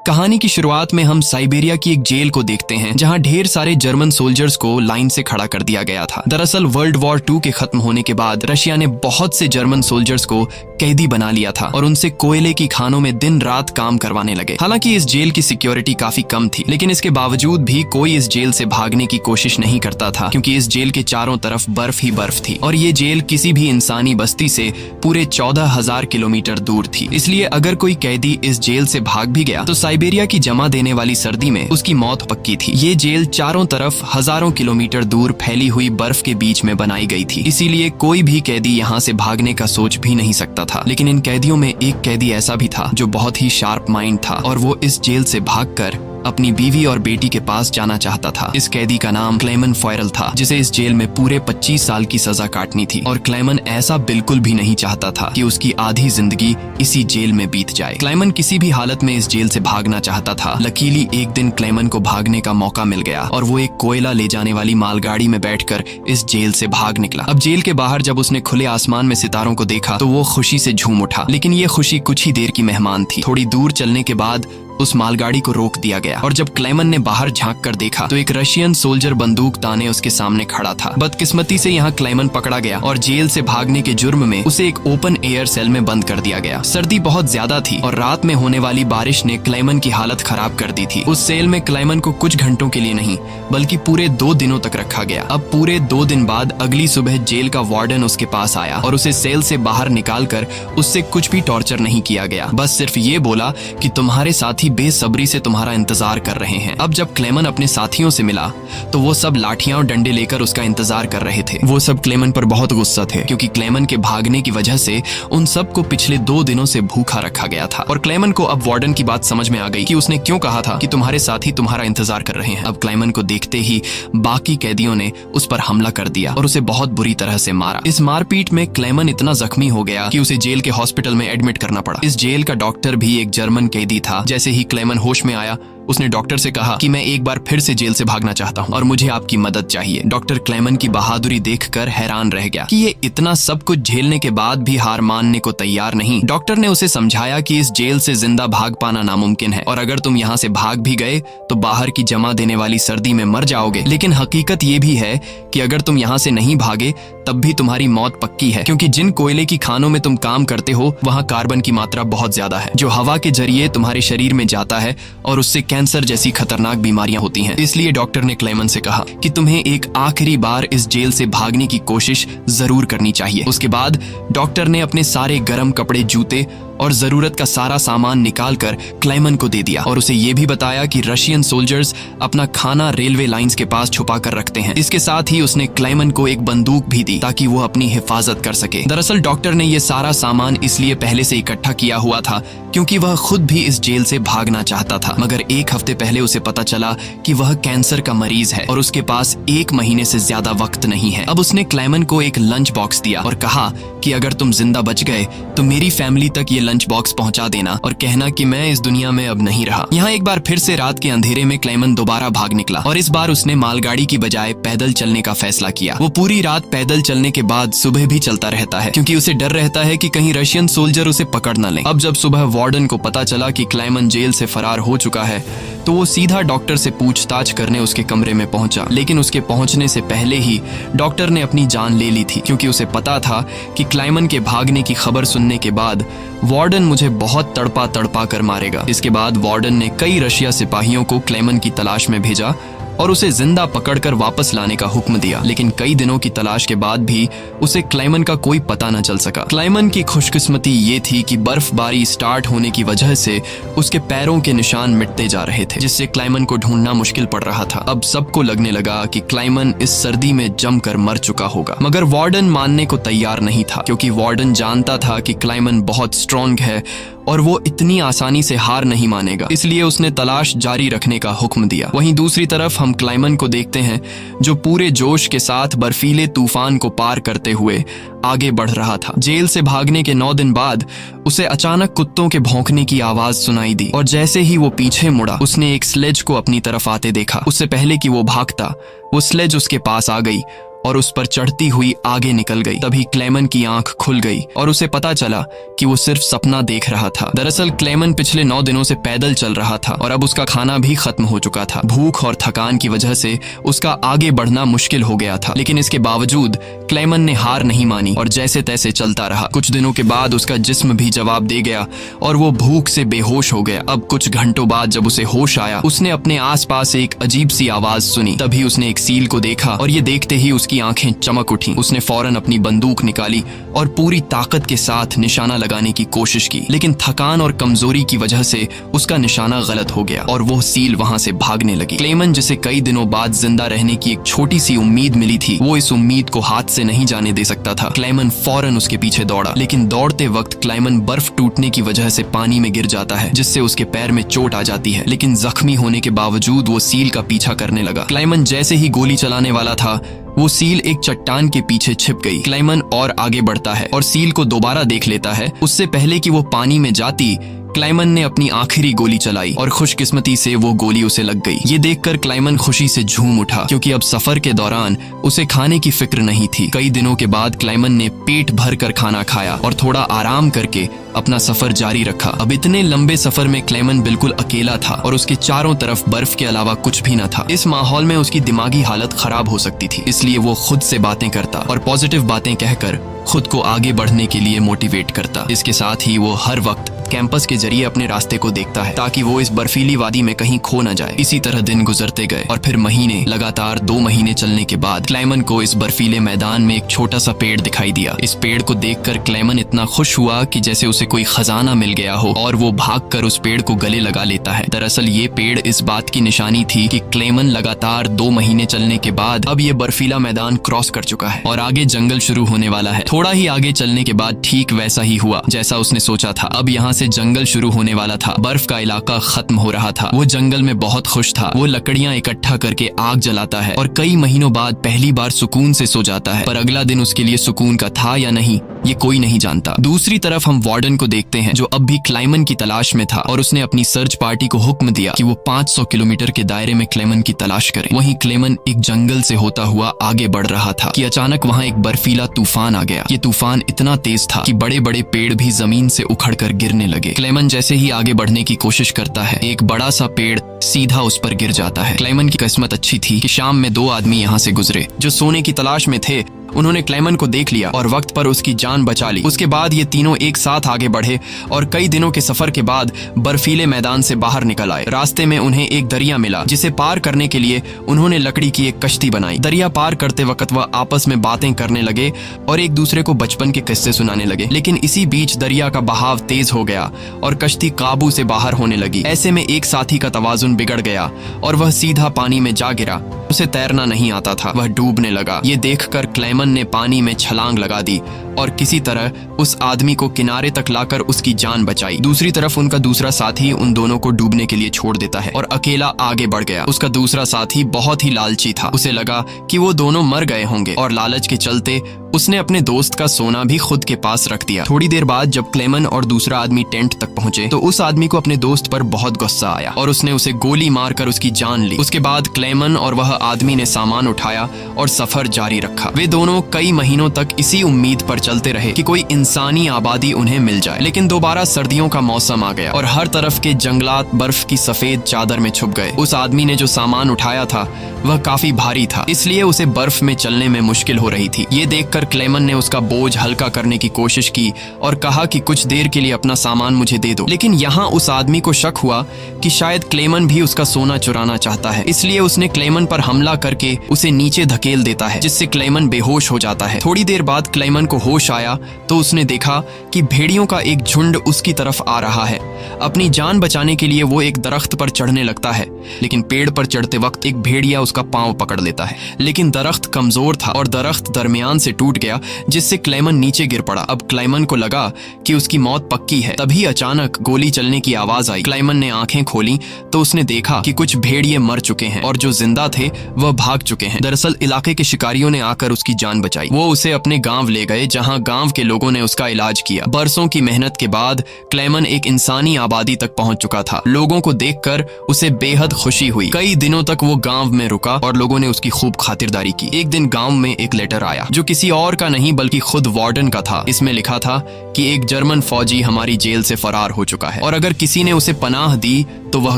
कहानी की शुरुआत में हम साइबेरिया की एक जेल को देखते हैं जहां ढेर सारे जर्मन सोल्जर्स को लाइन से खड़ा कर दिया गया था। दरअसल वर्ल्ड वॉर 2 के खत्म होने के बाद रशिया ने बहुत से जर्मन सोल्जर्स को कैदी बना लिया था और उनसे कोयले की खानों में दिन रात काम करवाने लगे। हालांकि इस जेल की सिक्योरिटी काफी कम थी, लेकिन इसके बावजूद भी कोई इस जेल से भागने की कोशिश नहीं करता था क्योंकि इस जेल के चारों तरफ बर्फ ही बर्फ थी और ये जेल किसी भी इंसानी बस्ती से पूरे 14,000 किलोमीटर दूर थी। इसलिए अगर कोई कैदी इस जेल से भाग भी गया तो साइबेरिया की जमा देने वाली सर्दी में उसकी मौत पक्की थी। ये जेल चारों तरफ हजारों किलोमीटर दूर फैली हुई बर्फ के बीच में बनाई गई थी, इसीलिए कोई भी कैदी यहाँ से भागने का सोच भी नहीं सकता था। लेकिन इन कैदियों में एक कैदी ऐसा भी था जो बहुत ही शार्प माइंड था और वो इस जेल से भागकर अपनी बीवी और बेटी के पास जाना चाहता था। इस कैदी का नाम क्लेमन फॉयरल था, जिसे इस जेल में पूरे 25 साल की सजा काटनी थी और क्लेमन ऐसा बिल्कुल भी नहीं चाहता था कि उसकी आधी जिंदगी इसी जेल में बीत जाए। क्लेमन किसी भी हालत में इस जेल से भागना चाहता था। लकीली एक दिन क्लेमन को भागने का मौका मिल गया और वो एक कोयला ले जाने वाली मालगाड़ी में बैठकर इस जेल से भाग निकला। अब जेल के बाहर जब उसने खुले आसमान में सितारों को देखा तो वो खुशी से झूम उठा, लेकिन ये खुशी कुछ ही देर की मेहमान थी। थोड़ी दूर चलने के बाद उस मालगाड़ी को रोक दिया गया और जब क्लेमन ने बाहर झांक कर देखा तो एक रशियन सोल्जर बंदूक ताने उसके सामने खड़ा था। बदकिस्मती से यहाँ क्लेमन पकड़ा गया और जेल से भागने के जुर्म में उसे एक ओपन एयर सेल में बंद कर दिया गया। सर्दी बहुत ज्यादा थी और रात में होने वाली बारिश ने क्लेमन की हालत खराब कर दी थी। उस सेल में क्लेमन को कुछ घंटों के लिए नहीं बल्कि पूरे 2 दिनों तक रखा गया। अब पूरे 2 दिन बाद अगली सुबह जेल का वार्डन उसके पास आया और उसे सेल से बाहर निकाल कर उससे कुछ भी टॉर्चर नहीं किया गया, बस सिर्फ ये बोला कि तुम्हारे साथी बेसब्री से तुम्हारा इंतजार कर रहे हैं। अब जब क्लेमन अपने साथियों से मिला तो वो सब लाठियां और डंडे लेकर उसका इंतजार कर रहे थे। वो सब क्लेमन पर बहुत गुस्सा थे क्योंकि क्लेमन के भागने की वजह से उन सबको पिछले 2 दिनों से भूखा रखा गया था और क्लेमन को अब वार्डन की बात समझ में आ गई कि उसने क्यों कहा था कि तुम्हारे साथी तुम्हारा इंतजार कर रहे हैं। अब क्लेमन को देखते ही बाकी कैदियों ने उस पर हमला कर दिया और उसे बहुत बुरी तरह से मारा। इस मारपीट में क्लेमन इतना जख्मी हो गया कि उसे जेल के हॉस्पिटल में एडमिट करना पड़ा। इस जेल का डॉक्टर भी एक जर्मन कैदी था। जैसे ही क्लेमन होश में आया उसने डॉक्टर से कहा कि मैं एक बार फिर से जेल से भागना चाहता हूं और मुझे आपकी मदद चाहिए। डॉक्टर क्लेमन की बहादुरी देखकर हैरान रह गया कि ये इतना सब कुछ झेलने के बाद भी हार मानने को तैयार नहीं। डॉक्टर ने उसे समझाया कि इस जेल से जिंदा भाग पाना नामुमकिन है और अगर तुम यहाँ से भाग भी गए तो बाहर की जमा देने वाली सर्दी में मर जाओगे। लेकिन हकीकत ये भी है कि अगर तुम यहाँ से नहीं भागे तब भी तुम्हारी मौत पक्की है, क्योंकि जिन कोयले की खानों में तुम काम करते हो वहाँ कार्बन की मात्रा बहुत ज्यादा है जो हवा के जरिए तुम्हारे शरीर में जाता है और उससे कैंसर जैसी खतरनाक बीमारियां होती हैं। इसलिए डॉक्टर ने क्लेमन से कहा कि तुम्हें एक आखिरी बार इस जेल से भागने की कोशिश जरूर करनी चाहिए। उसके बाद डॉक्टर ने अपने सारे गर्म कपड़े, जूते और जरूरत का सारा सामान निकालकर क्लेमन को दे दिया और उसे ये भी बताया कि रशियन सोल्जर्स अपना खाना रेलवे लाइंस के पास छुपा कर रखते हैं। इसके साथ ही उसने क्लेमन को एक बंदूक भी दी ताकि वो अपनी हिफाजत कर सके। दरअसल डॉक्टर ने ये सारा सामान इसलिए पहले से इकट्ठा किया हुआ था क्योंकि वह खुद भी इस जेल से भागना चाहता था, मगर 1 हफ्ते पहले उसे पता चला कि वह कैंसर का मरीज है और उसके पास 1 महीने से ज्यादा वक्त नहीं है। अब उसने क्लेमन को एक लंच बॉक्स दिया और कहा कि अगर तुम जिंदा बच गए तो मेरी फैमिली तक ये लंच बॉक्स पहुंचा देना और कहना कि मैं इस दुनिया में अब नहीं रहा। यहाँ एक बार फिर से रात के अंधेरे में क्लेमन दोबारा भाग निकला और इस बार उसने मालगाड़ी की बजाय पैदल चलने का फैसला किया। वो पूरी रात पैदल चलने के बाद सुबह भी चलता रहता है क्योंकि उसे डर रहता है कि कहीं रशियन सोल्जर उसे पकड़ न ले। अब जब सुबह वार्डन को पता चला कि क्लेमन जेल से फरार हो चुका है तो वो सीधा डॉक्टर से पूछताछ करने उसके कमरे में पहुंचा, लेकिन उसके पहुंचने से पहले ही डॉक्टर ने अपनी जान ले ली थी क्योंकि उसे पता था कि क्लेमन के भागने की खबर सुनने के बाद वार्डन मुझे बहुत तड़पा कर मारेगा। इसके बाद वार्डन ने कई रशिया सिपाहियों को क्लेमन की तलाश में भेजा और उसे जिंदा पकड़कर वापस लाने का हुक्म दिया, लेकिन कई दिनों की तलाश के बाद भी उसे क्लेमन का कोई पता न चल सका। क्लेमन की खुशकिस्मती ये थी कि बर्फबारी स्टार्ट होने की वजह से उसके पैरों के निशान मिटते जा रहे थे, जिससे क्लेमन को ढूंढना मुश्किल पड़ रहा था। अब सबको लगने लगा कि क्लेमन इस सर्दी में जमकर मर चुका होगा, मगर वार्डन मानने को तैयार नहीं था क्योंकि वार्डन जानता था कि क्लेमन बहुत स्ट्रॉन्ग है और वो इतनी आसानी से हार नहीं मानेगा, इसलिए उसने तलाश जारी रखने का हुक्म दिया। वहीं दूसरी तरफ हम क्लेमन को देखते हैं जो पूरे जोश के साथ बर्फीले तूफान को पार करते हुए आगे बढ़ रहा था। जेल से भागने के 9 दिन बाद उसे अचानक कुत्तों के भौंकने की आवाज सुनाई दी और जैसे ही वो पीछे मुड़ा उसने एक स्लेज को अपनी तरफ आते देखा। उससे पहले कि वो भागता वो स्लेज उसके पास आ गई और उस पर चढ़ती हुई आगे निकल गई। तभी क्लेमन की आंख खुल गई और उसे पता चला कि वो सिर्फ सपना देख रहा था। दरअसल क्लेमन पिछले 9 दिनों से पैदल चल रहा था और अब उसका खाना भी खत्म हो चुका था। भूख और थकान की वजह से उसका आगे बढ़ना मुश्किल हो गया था, लेकिन इसके बावजूद क्लेमन ने हार नहीं मानी और जैसे तैसे चलता रहा। कुछ दिनों के बाद उसका जिस्म भी जवाब दे गया और वो भूख से बेहोश हो गया। अब कुछ घंटों बाद जब उसे होश आया, उसने अपने आसपास एक अजीब सी आवाज सुनी। तभी उसने एक सील को देखा और ये देखते ही उसकी आंखें चमक उठी। उसने फौरन अपनी बंदूक निकाली और पूरी ताकत के साथ निशाना लगाने की कोशिश की, लेकिन थकान और कमजोरी की वजह से उसका निशाना गलत हो गया और वो सील वहां से भागने लगी। क्लेमन, जिसे कई दिनों बाद जिंदा रहने की एक छोटी सी उम्मीद मिली थी, वो इस उम्मीद को हाथ से नहीं जाने दे सकता था। क्लेमन फौरन उसके पीछे दौड़ा, लेकिन दौड़ते वक्त क्लेमन बर्फ टूटने की वजह से पानी में गिर जाता है, जिससे उसके पैर में चोट आ जाती है। लेकिन जख्मी होने के बावजूद वो सील का पीछा करने लगा। क्लेमन जैसे ही गोली चलाने वाला था, वो सील एक चट्टान के पीछे छिप गई। क्लेमन और आगे बढ़ता है और सील को दोबारा देख लेता है। उससे पहले कि वो पानी में जाती, क्लेमन ने अपनी आखिरी गोली चलाई और खुशकिस्मती से वो गोली उसे लग गई। ये देखकर क्लेमन खुशी से झूम उठा, क्योंकि अब सफर के दौरान उसे खाने की फिक्र नहीं थी। कई दिनों के बाद क्लेमन ने पेट भर कर खाना खाया और थोड़ा आराम करके अपना सफर जारी रखा। अब इतने लंबे सफर में क्लेमन बिल्कुल अकेला था और उसके चारों तरफ बर्फ के अलावा कुछ भी न था। इस माहौल में उसकी दिमागी हालत खराब हो सकती थी, इसलिए वो खुद से बातें करता और पॉजिटिव बातें कहकर खुद को आगे बढ़ने के लिए मोटिवेट करता। इसके साथ ही वो हर वक्त कैंपस के जरिए अपने रास्ते को देखता है, ताकि वो इस बर्फीली वादी में कहीं खो न जाए। इसी तरह दिन गुजरते गए और फिर महीने, लगातार 2 महीने चलने के बाद क्लेमन को इस बर्फीले मैदान में एक छोटा सा पेड़ दिखाई दिया। इस पेड़ को देखकर क्लेमन इतना खुश हुआ कि जैसे उसे कोई खजाना मिल गया हो, और वो भागकर उस पेड़ को गले लगा लेता है। दरअसल ये पेड़ इस बात की निशानी थी कि क्लेमन लगातार 2 महीने चलने के बाद अब ये बर्फीला मैदान क्रॉस कर चुका है और आगे जंगल शुरू होने वाला है। थोड़ा ही आगे चलने के बाद ठीक वैसा ही हुआ जैसा उसने सोचा था। अब यहाँ से जंगल शुरू होने वाला था। बर्फ का इलाका खत्म हो रहा था। वो जंगल में बहुत खुश था। वो लकड़ियां इकट्ठा करके आग जलाता है और कई महीनों बाद पहली बार सुकून से सो जाता है। पर अगला दिन उसके लिए सुकून का था या नहीं, ये कोई नहीं जानता। दूसरी तरफ हम वार्डन को देखते हैं, जो अब भी क्लेमन की तलाश में था और उसने अपनी सर्च पार्टी को हुक्म दिया कि वो 500 किलोमीटर के दायरे में क्लेमन की तलाश करें। वहीं क्लेमन एक जंगल से होता हुआ आगे बढ़ रहा था कि अचानक वहां एक बर्फीला तूफान आ गया। ये तूफान इतना तेज था कि बड़े बड़े पेड़ भी जमीन से उखड़कर गिरने लगे। क्लेमन जैसे ही आगे बढ़ने की कोशिश करता है, एक बड़ा सा पेड़ सीधा उस पर गिर जाता है। क्लेमन की किस्मत अच्छी थी कि शाम में 2 आदमी यहाँ से गुजरे जो सोने की तलाश में थे। उन्होंने क्लेमन को देख लिया और वक्त पर उसकी जान बचा ली। उसके बाद ये तीनों एक साथ आगे बढ़े और कई दिनों के सफर के बाद बर्फीले मैदान से बाहर निकल आए। रास्ते में उन्हें एक दरिया मिला, जिसे पार करने के लिए उन्होंने लकड़ी की एक कश्ती बनाई। दरिया पार करते वक्त वह आपस में बातें करने लगे और एक दूसरे को बचपन के किस्से सुनाने लगे। लेकिन इसी बीच दरिया का बहाव तेज हो गया और कश्ती काबू से बाहर होने लगी। ऐसे में एक साथी का तवाजुन बिगड़ गया और वह सीधा पानी में जा गिरा। उसे तैरना नहीं आता था, वह डूबने लगा। ये देखकर क्लेमन ने पानी में छलांग लगा दी और किसी तरह उस आदमी को किनारे तक लाकर उसकी जान बचाई। दूसरी तरफ उनका दूसरा साथी उन दोनों को डूबने के लिए छोड़ देता है और अकेला आगे बढ़ गया। उसका दूसरा साथी बहुत ही लालची था। उसे लगा कि वो दोनों मर गए होंगे और लालच के चलते उसने अपने दोस्त का सोना भी खुद के पास रख दिया। थोड़ी देर बाद जब क्लेमन और दूसरा आदमी टेंट तक पहुंचे तो उस आदमी को अपने दोस्त पर बहुत गुस्सा आया और उसने उसे गोली मारकर उसकी जान ली। उसके बाद क्लेमन और वह आदमी ने सामान उठाया और सफर जारी रखा। वे दोनों कई महीनों तक इसी उम्मीद पर चलते रहे कि कोई इंसानी आबादी उन्हें मिल जाए। लेकिन दोबारा सर्दियों का मौसम आ गया और हर तरफ के जंगलात बर्फ की सफेद चादर में छुप गए। उस आदमी ने जो सामान उठाया था वह काफी भारी था, इसलिए उसे बर्फ में चलने में मुश्किल हो रही थी। ये देखकर क्लेमन ने उसका बोझ हल्का करने की कोशिश की और कहा कि कुछ देर के लिए अपना सामान मुझे दे दो। लेकिन यहाँ उस आदमी को शक हुआ कि शायद क्लेमन भी उसका सोना चुराना चाहता है, इसलिए उसने क्लेमन पर हमला करके उसे नीचे धकेल देता है, जिससे क्लेमन बेहोश हो जाता है। थोड़ी देर बाद क्लेमन को होश आया तो उसने देखा कि भेड़ियों का एक झुंड उसकी तरफ आ रहा है। अपनी जान बचाने के लिए वो एक दरख्त पर चढ़ने लगता है, लेकिन पेड़ पर चढ़ते वक्त एक भेड़िया उसका पांव पकड़ लेता है। लेकिन दरख्त कमजोर था और दरख्त दरमियान से टूट टूट गया जिससे क्लेमन नीचे गिर पड़ा। अब क्लेमन को लगा कि उसकी मौत पक्की है। तभी अचानक गोली चलने की आवाज आई। क्लेमन ने आंखें खोली तो उसने देखा कि कुछ भेड़िए मर चुके हैं और जो जिंदा थे वह भाग चुके हैं। दरअसल इलाके के शिकारियों ने आकर उसकी जान बचाई। वो उसे अपने गांव ले गए जहां गांव के लोगों ने उसका इलाज किया। बरसों की मेहनत के बाद क्लेमन एक इंसानी आबादी तक पहुंच चुका था। लोगों को देखकर उसे बेहद खुशी हुई। कई दिनों तक वो गांव में रुका और लोगों ने उसकी खूब खातिरदारी की। एक दिन गांव में एक लेटर आया जो किसी और का नहीं बल्कि खुद वार्डन का था। इसमें लिखा था कि एक जर्मन फौजी हमारी जेल से फरार हो चुका है और अगर किसी ने उसे पनाह दी तो वह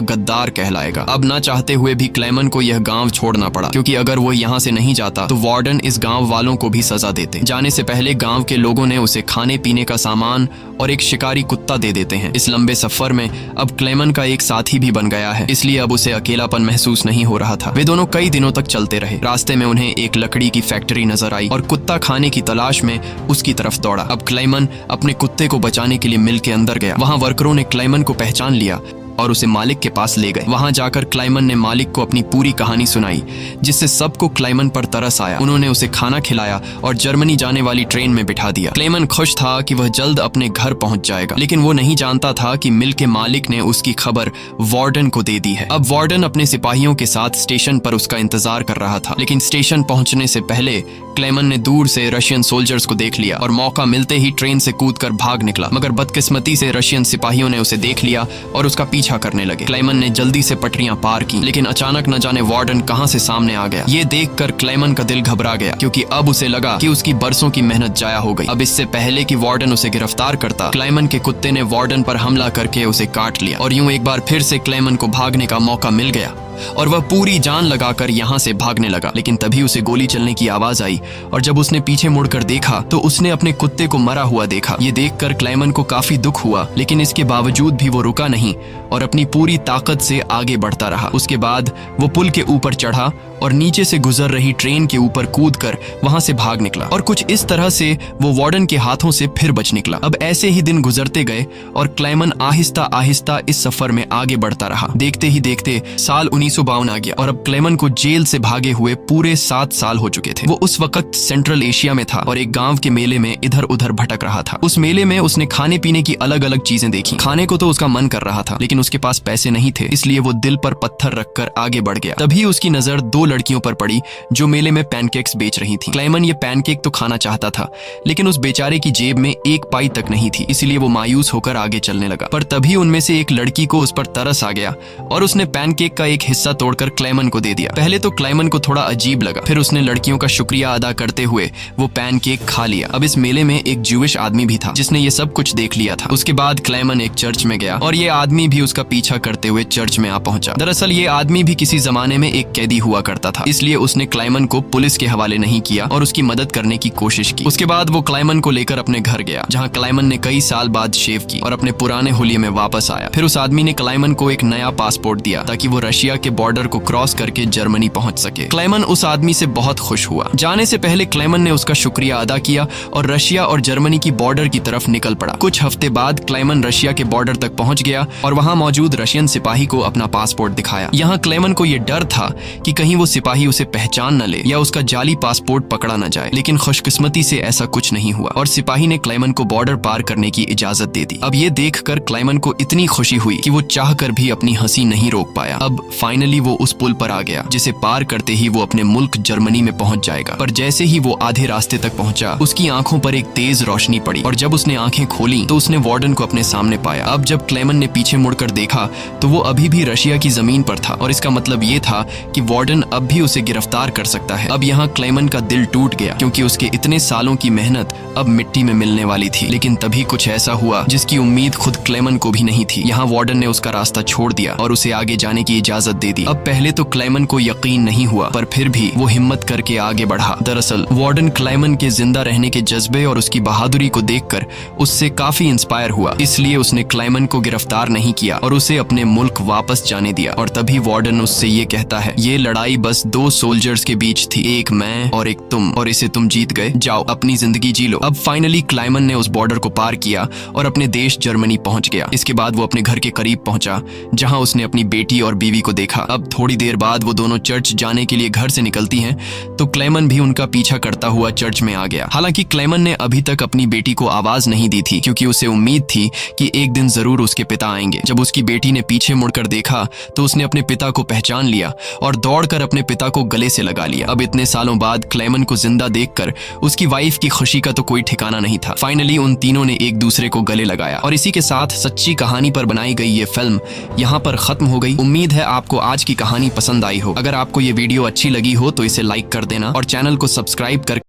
गद्दार कहलाएगा। अब ना चाहते हुए भी क्लेमन को यह गांव छोड़ना पड़ा, क्योंकि अगर वो यहाँ से नहीं जाता तो वार्डन इस गांव वालों को भी सजा देते। जाने से पहले गांव के लोगों ने उसे खाने पीने का सामान और एक शिकारी कुत्ता दे देते हैं। इस लंबे सफर में अब क्लेमन का एक साथी भी बन गया है, इसलिए अब उसे अकेलापन महसूस नहीं हो रहा था। वे दोनों कई दिनों तक चलते रहे। रास्ते में उन्हें एक लकड़ी की फैक्ट्री नजर आई और कुत्ता खाने की तलाश में उसकी तरफ दौड़ा। अब क्लेमन अपने कुत्ते को बचाने के लिए मिल के अंदर गया। वहां वर्करों ने क्लेमन को पहचान लिया और उसे मालिक के पास ले गए। वहां जाकर क्लेमन ने मालिक को अपनी पूरी कहानी सुनाई, जिससे सबको क्लेमन पर तरस आया। उन्होंने उसे खाना खिलाया और जर्मनी जाने वाली ट्रेन में बिठा दिया। क्लेमन खुश था कि वह जल्द अपने घर पहुंच जाएगा, लेकिन वो नहीं जानता था कि मिल के मालिक ने उसकी खबर वार्डन को दे दी है। अब वार्डन अपने सिपाहियों के साथ स्टेशन पर उसका इंतजार कर रहा था, लेकिन स्टेशन पहुंचने से पहले क्लेमन ने दूर से रशियन सोल्जर्स को देख लिया और मौका मिलते ही ट्रेन से कूदकर भाग निकला। मगर बदकिस्मती से रशियन सिपाहियों ने उसे देख लिया और उसका पीछा करने लगे। क्लेमन ने जल्दी से पटरियां पार की, लेकिन अचानक न जाने वार्डन कहां से सामने आ गया। ये देखकर क्लेमन का दिल घबरा गया, क्योंकि अब उसे लगा कि उसकी बरसों की मेहनत जाया हो गई। अब इससे पहले कि वार्डन उसे गिरफ्तार करता, क्लेमन के कुत्ते ने वार्डन पर हमला करके उसे काट लिया और यूं एक बार फिर से क्लेमन को भागने का मौका मिल गया और वह पूरी जान लगाकर यहाँ से भागने लगा। लेकिन तभी उसे गोली चलने की आवाज आई और जब उसने पीछे मुड़कर देखा तो उसने अपने कुत्ते को मरा हुआ देखा। ये देखकर क्लेमन को काफी दुख हुआ, लेकिन इसके बावजूद भी वो रुका नहीं और अपनी पूरी ताकत से आगे बढ़ता रहा। उसके बाद वो पुल के ऊपर चढ़ा और नीचे से गुजर रही ट्रेन के ऊपर कूदकर वहां से भाग निकला और कुछ इस तरह से वो वार्डन के हाथों से फिर बच निकला। अब ऐसे ही दिन गुजरते गए और क्लेमन आहिस्ता आहिस्ता इस सफर में आगे बढ़ता रहा। देखते ही देखते साल 1952 आ गया और अब क्लेमन को जेल से भागे हुए पूरे 7 साल हो चुके थे। वो उस वक्त सेंट्रल एशिया में था और एक गांव के मेले में इधर उधर भटक रहा था। उस मेले में उसने खाने पीने की अलग अलग चीजें देखी। खाने को तो उसका मन कर रहा था, लेकिन उसके पास पैसे नहीं थे, इसलिए वो दिल पर पत्थर रखकर आगे बढ़ गया। तभी उसकी नजर 2 लड़कियों पर पड़ी जो मेले में पैनकेक्स बेच रही थी। क्लेमन ये पैनकेक तो खाना चाहता था, लेकिन उस बेचारे की जेब में 1 पाई तक नहीं थी, इसलिए वो मायूस होकर आगे चलने लगा। पर तभी उनमें से एक लड़की को उस पर तरस आ गया और उसने पैनकेक का एक हिस्सा तोड़कर क्लेमन को दे दिया। पहले तो क्लेमन को थोड़ा अजीब लगा, फिर उसने लड़कियों का शुक्रिया अदा करते हुए वो पैनकेक खा लिया। अब इस मेले में एक ज्यूइश आदमी भी था जिसने ये सब कुछ देख लिया था। उसके बाद क्लेमन एक चर्च में गया और ये आदमी भी उसका पीछा करते हुए चर्च में आ पहुंचा। दरअसल ये आदमी भी किसी जमाने में एक कैदी हुआ करता था, इसलिए उसने क्लेमन को पुलिस के हवाले नहीं किया और उसकी मदद करने की कोशिश की। उसके बाद वो क्लेमन को लेकर अपने घर गया, जहां क्लेमन ने कई साल बाद शेव की और अपने पुराने हुलिये में वापस आया। फिर उस आदमी ने क्लेमन को एक नया पासपोर्ट दिया ताकि वो रशिया के बॉर्डर को क्रॉस करके जर्मनी पहुंच सके। क्लेमन उस आदमी से बहुत खुश हुआ। जाने से पहले क्लेमन ने उसका शुक्रिया अदा किया और रशिया और जर्मनी की बॉर्डर की तरफ निकल पड़ा। कुछ हफ्ते बाद क्लेमन रशिया के बॉर्डर तक पहुंच गया और वहां मौजूद रशियन सिपाही को अपना पासपोर्ट दिखाया। यहाँ क्लेमन को यह डर था कि कहीं वो सिपाही उसे पहचान न ले या उसका जाली पासपोर्ट पकड़ा न जाए, लेकिन खुशकिस्मती से ऐसा कुछ नहीं हुआ और सिपाही ने क्लेमन को बॉर्डर पार करने की इजाजत दे दी। अब ये देखकर क्लेमन को इतनी खुशी हुई कि वो चाहकर भी अपनी हंसी नहीं रोक पाया। अब फाइनली वो उस पुल पर आ गया जिसे पार करते ही वो अपने मुल्क जर्मनी में पहुंच जाएगा। पर जैसे ही वो आधे रास्ते तक पहुंचा, उसकी आंखों पर एक तेज रोशनी पड़ी और जब उसने आंखें खोली तो उसने वार्डन को अपने सामने पाया। अब जब क्लेमन ने पीछे मुड़कर देखा तो वो अभी भी रशिया की जमीन पर था और इसका मतलब ये था कि वार्डन अब भी उसे गिरफ्तार कर सकता है। अब यहाँ क्लेमन का दिल टूट गया, क्योंकि उसके इतने सालों की मेहनत अब मिट्टी में मिलने वाली थी। लेकिन तभी कुछ ऐसा हुआ जिसकी उम्मीद खुद क्लेमन को भी नहीं थी। यहाँ वार्डन ने उसका रास्ता छोड़ दिया और उसे आगे जाने की इजाजत दे दी। अब पहले तो क्लेमन को यकीन नहीं हुआ, पर फिर भी वो हिम्मत करके आगे बढ़ा। दरअसल वार्डन क्लेमन के जिंदा रहने के जज्बे और उसकी बहादुरी को देखकर उससे काफी इंस्पायर हुआ, इसलिए उसने क्लेमन को गिरफ्तार नहीं किया और उसे अपने मुल्क वापस जाने दिया। और तभी वार्डन उससे ये कहता है, ये लड़ाई बस 2 सोल्जर्स के बीच थी, एक मैं और एक तुम, और इसे तुम जीत गए। जाओ अपनी जिंदगी जी लो। अब फाइनली क्लाइमन ने उस बॉर्डर को पार किया और अपने देश जर्मनी पहुंच गया। इसके बाद वो अपने घर के करीब पहुंचा जहां उसने अपनी बेटी और बीवी को देखा। अब थोड़ी देर बाद वो दोनों चर्च जाने के लिए घर से निकलती हैं तो क्लेमन भी उनका पीछा करता हुआ चर्च में आ गया। हालांकि क्लेमन ने अभी तक अपनी बेटी को आवाज नहीं दी थी क्योंकि उसे उम्मीद थी कि एक दिन जरूर उसके पिता आएंगे। जब उसकी बेटी ने पीछे मुड़कर देखा तो उसने अपने पिता को पहचान लिया और दौड़कर अपने पिता को गले से लगा लिया। अब इतने सालों बाद क्लेमन को जिंदा देखकर उसकी वाइफ की खुशी का तो कोई ठिकाना नहीं था। फाइनली उन तीनों ने एक दूसरे को गले लगाया और इसी के साथ सच्ची कहानी पर बनाई गई ये फिल्म यहाँ पर खत्म हो गई। उम्मीद है आपको आज की कहानी पसंद आई हो। अगर आपको ये वीडियो अच्छी लगी हो तो इसे लाइक कर देना और चैनल को सब्सक्राइब कर